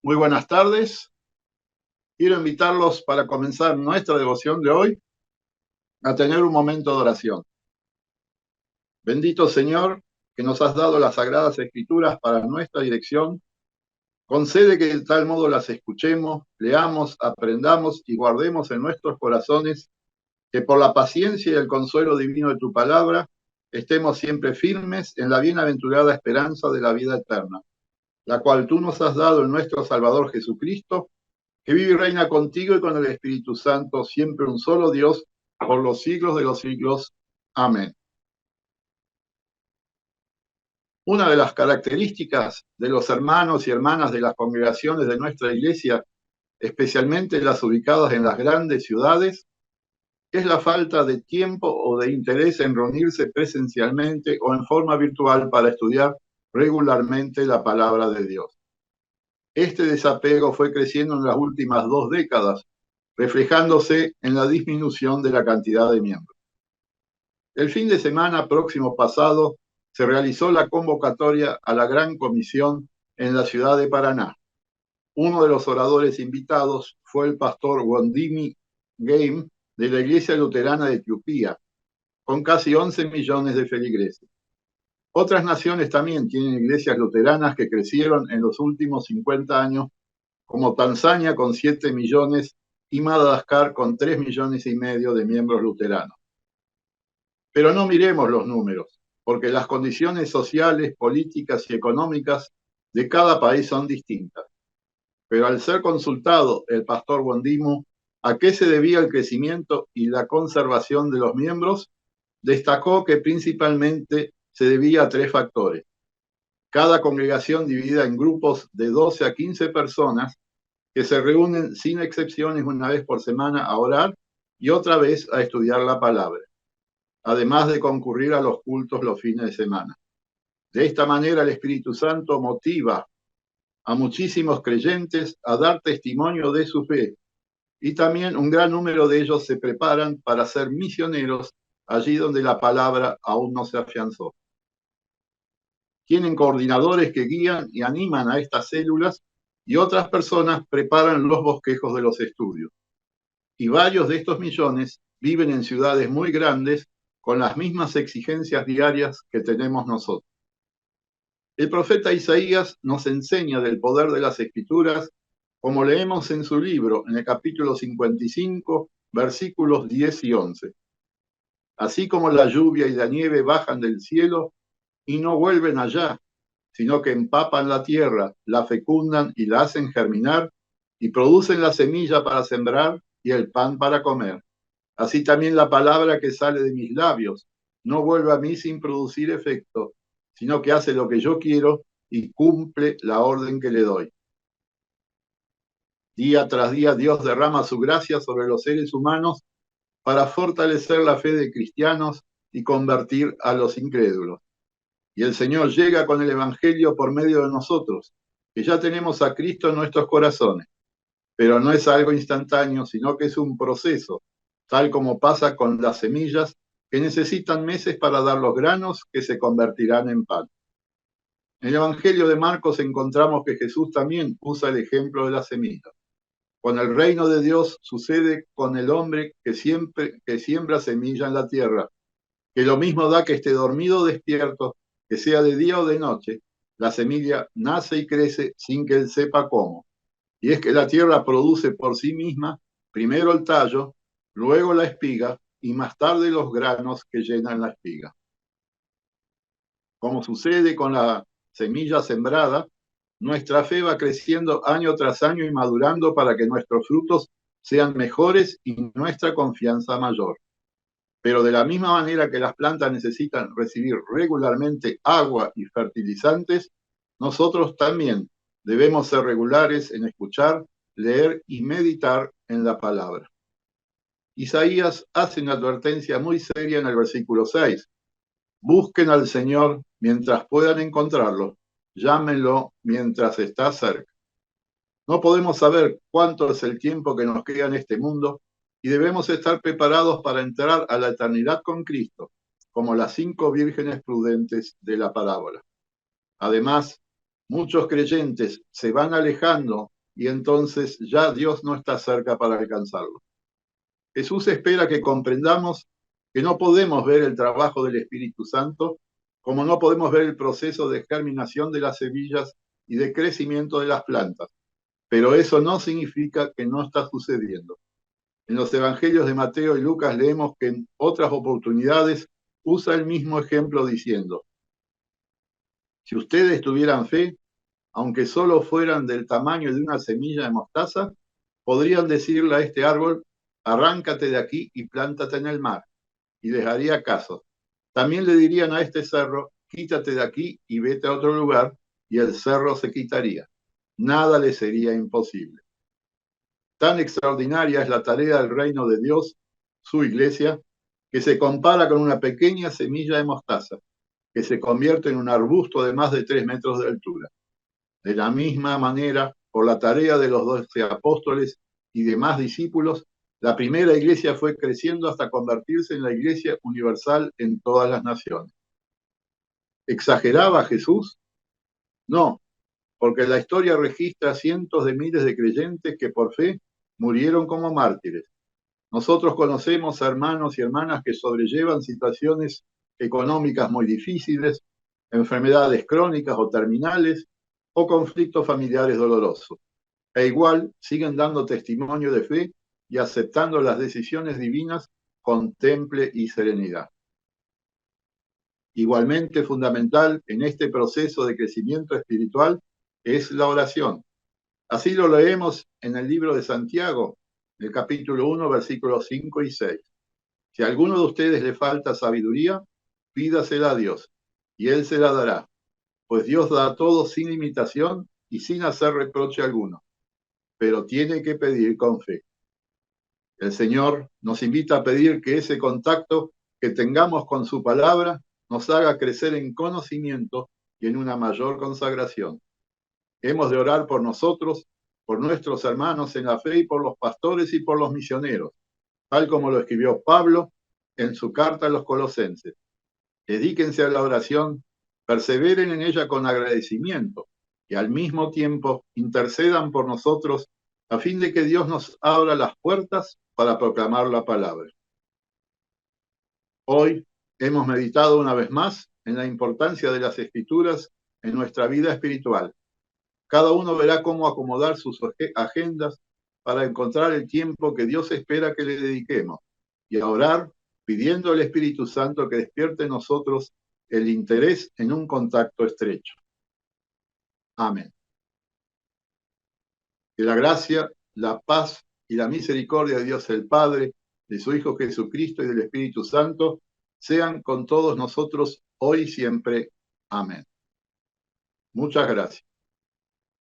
Muy buenas tardes. Quiero invitarlos para comenzar nuestra devoción de hoy a tener un momento de oración. Bendito Señor, que nos has dado las sagradas escrituras para nuestra dirección, concede que de tal modo las escuchemos, leamos, aprendamos y guardemos en nuestros corazones, que por la paciencia y el consuelo divino de tu palabra estemos siempre firmes en la bienaventurada esperanza de la vida eterna, la cual tú nos has dado en nuestro Salvador Jesucristo, que vive y reina contigo y con el Espíritu Santo, siempre un solo Dios, por los siglos de los siglos. Amén. Una de las características de los hermanos y hermanas de las congregaciones de nuestra iglesia, especialmente las ubicadas en las grandes ciudades, es la falta de tiempo o de interés en reunirse presencialmente o en forma virtual para estudiar regularmente la palabra de Dios. Este desapego fue creciendo en las últimas 2 décadas, reflejándose en la disminución de la cantidad de miembros. El fin de semana próximo pasado se realizó la convocatoria a la Gran Comisión en la ciudad de Paraná. Uno de los oradores invitados fue el pastor Wondimi Game de la Iglesia Luterana de Etiopía, con casi 11 millones de feligreses. Otras naciones también tienen iglesias luteranas que crecieron en los últimos 50 años, como Tanzania con 7 millones y Madagascar con 3 millones y medio de miembros luteranos. Pero no miremos los números, porque las condiciones sociales, políticas y económicas de cada país son distintas. Pero al ser consultado el pastor Wondimo a qué se debía el crecimiento y la conservación de los miembros, destacó que principalmente se debía a 3 factores. Cada congregación dividida en grupos de 12 a 15 personas que se reúnen sin excepciones una vez por semana a orar y otra vez a estudiar la palabra, además de concurrir a los cultos los fines de semana. De esta manera el Espíritu Santo motiva a muchísimos creyentes a dar testimonio de su fe, y también un gran número de ellos se preparan para ser misioneros allí donde la palabra aún no se afianzó. Tienen coordinadores que guían y animan a estas células, y otras personas preparan los bosquejos de los estudios. Y varios de estos millones viven en ciudades muy grandes con las mismas exigencias diarias que tenemos nosotros. El profeta Isaías nos enseña del poder de las Escrituras, como leemos en su libro, en el capítulo 55, versículos 10 y 11. Así como la lluvia y la nieve bajan del cielo y no vuelven allá, sino que empapan la tierra, la fecundan y la hacen germinar, y producen la semilla para sembrar y el pan para comer. Así también la palabra que sale de mis labios no vuelve a mí sin producir efecto, sino que hace lo que yo quiero y cumple la orden que le doy. Día tras día Dios derrama su gracia sobre los seres humanos para fortalecer la fe de cristianos y convertir a los incrédulos. Y el Señor llega con el Evangelio por medio de nosotros, que ya tenemos a Cristo en nuestros corazones. Pero no es algo instantáneo, sino que es un proceso, tal como pasa con las semillas que necesitan meses para dar los granos que se convertirán en pan. En el Evangelio de Marcos encontramos que Jesús también usa el ejemplo de la semilla. Con el reino de Dios sucede con el hombre que siembra semilla en la tierra, que lo mismo da que esté dormido o despierto, que sea de día o de noche, la semilla nace y crece sin que él sepa cómo. Y es que la tierra produce por sí misma primero el tallo, luego la espiga y más tarde los granos que llenan la espiga. Como sucede con la semilla sembrada, nuestra fe va creciendo año tras año y madurando para que nuestros frutos sean mejores y nuestra confianza mayor. Pero de la misma manera que las plantas necesitan recibir regularmente agua y fertilizantes, nosotros también debemos ser regulares en escuchar, leer y meditar en la palabra. Isaías hace una advertencia muy seria en el versículo 6. Busquen al Señor mientras puedan encontrarlo, llámenlo mientras está cerca. No podemos saber cuánto es el tiempo que nos queda en este mundo y debemos estar preparados para entrar a la eternidad con Cristo, como las 5 vírgenes prudentes de la parábola. Además, muchos creyentes se van alejando y entonces ya Dios no está cerca para alcanzarlo. Jesús espera que comprendamos que no podemos ver el trabajo del Espíritu Santo, como no podemos ver el proceso de germinación de las semillas y de crecimiento de las plantas. Pero eso no significa que no está sucediendo. En los evangelios de Mateo y Lucas leemos que en otras oportunidades usa el mismo ejemplo diciendo: si ustedes tuvieran fe, aunque solo fueran del tamaño de una semilla de mostaza, podrían decirle a este árbol: arráncate de aquí y plántate en el mar, y les haría caso. También le dirían a este cerro: quítate de aquí y vete a otro lugar, y el cerro se quitaría. Nada le sería imposible. Tan extraordinaria es la tarea del reino de Dios, su iglesia, que se compara con una pequeña semilla de mostaza, que se convierte en un arbusto de más de 3 metros de altura. De la misma manera, por la tarea de los 12 apóstoles y demás discípulos, la primera iglesia fue creciendo hasta convertirse en la iglesia universal en todas las naciones. ¿Exageraba Jesús? No, porque la historia registra cientos de miles de creyentes que por fe murieron como mártires. Nosotros conocemos hermanos y hermanas que sobrellevan situaciones económicas muy difíciles, enfermedades crónicas o terminales, o conflictos familiares dolorosos. E igual siguen dando testimonio de fe y aceptando las decisiones divinas con temple y serenidad. Igualmente fundamental en este proceso de crecimiento espiritual es la oración. Así lo leemos en el libro de Santiago, el capítulo 1, versículos 5 y 6. Si a alguno de ustedes le falta sabiduría, pídasela a Dios, y Él se la dará, pues Dios da a todos sin limitación y sin hacer reproche alguno, pero tiene que pedir con fe. El Señor nos invita a pedir que ese contacto que tengamos con su palabra nos haga crecer en conocimiento y en una mayor consagración. Hemos de orar por nosotros, por nuestros hermanos en la fe y por los pastores y por los misioneros, tal como lo escribió Pablo en su carta a los Colosenses. Dedíquense a la oración, perseveren en ella con agradecimiento y al mismo tiempo intercedan por nosotros a fin de que Dios nos abra las puertas para proclamar la palabra. Hoy hemos meditado una vez más en la importancia de las Escrituras en nuestra vida espiritual. Cada uno verá cómo acomodar sus agendas para encontrar el tiempo que Dios espera que le dediquemos y a orar pidiendo al Espíritu Santo que despierte en nosotros el interés en un contacto estrecho. Amén. Que la gracia, la paz y la misericordia de Dios el Padre, de su Hijo Jesucristo y del Espíritu Santo sean con todos nosotros hoy y siempre. Amén. Muchas gracias.